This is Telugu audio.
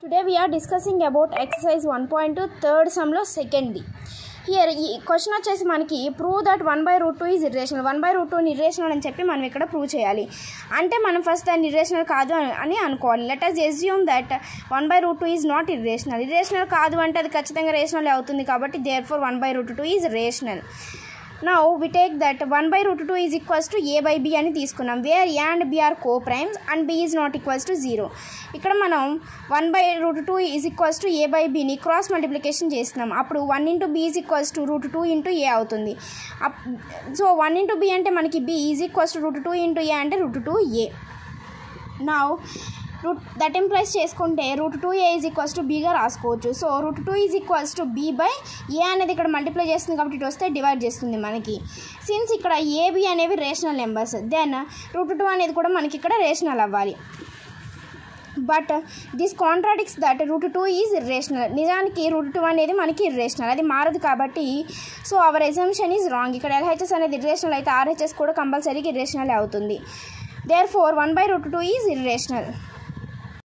Today we are discussing about exercise 1.2 third sum lo second. Here question వచ్చేసి మనకి prove that 1/√2 is irrational. 1/√2 irrational అని చెప్పి మనం ఇక్కడ ప్రూవ్ చేయాలి. అంటే మనం ఫస్ట్ దాన్ని irrational కాదు అని అనుకోవాలి. Let us assume that 1/√2 is not irrational. irrational కాదు అంటే అది ఖచ్చితంగా rational అవుతుంది కాబట్టి therefore 1/√2 is rational. Now we take that 1/√2 is equals to a by b అని తీసుకున్నాం, where a and b are co-primes and b is not equals to 0. ఇక్కడ మనం 1/√2 is equals to a by b ని క్రాస్ మల్టిప్లికేషన్ చేస్తున్నాం. అప్పుడు 1 into b is equals to √2 into a అవుతుంది. సో 1 into b అంటే మనకి b is equals to √2 into a అంటే √2a. Now దట్ ఇంప్లైస్ చేసుకుంటే √2a is equals to b గా రాసుకోవచ్చు. So √2 is equals to b by a అనేది ఇక్కడ మల్టిప్లై చేస్తుంది కాబట్టి ఇటు వస్తే డివైడ్ చేస్తుంది మనకి. సిన్స్ ఇక్కడ ab అనేవి రేషనల్ నెంబర్స్, దెన్ √2 అనేది కూడా మనకి ఇక్కడ రేషనల్ అవ్వాలి. But this కాంట్రాడిక్ట్స్ that √2 is irrational. నిజానికి √2 అనేది మనకి ఇర్రేషనల్, అది మారదు కాబట్టి so our assumption is wrong. ఇక్కడ LHS అనేది ఇర్రేషనల్ అయితే RHS కూడా కంపల్సరీగా ఇర్రేషనల్ అవుతుంది. Therefore 1/√2 is irrational.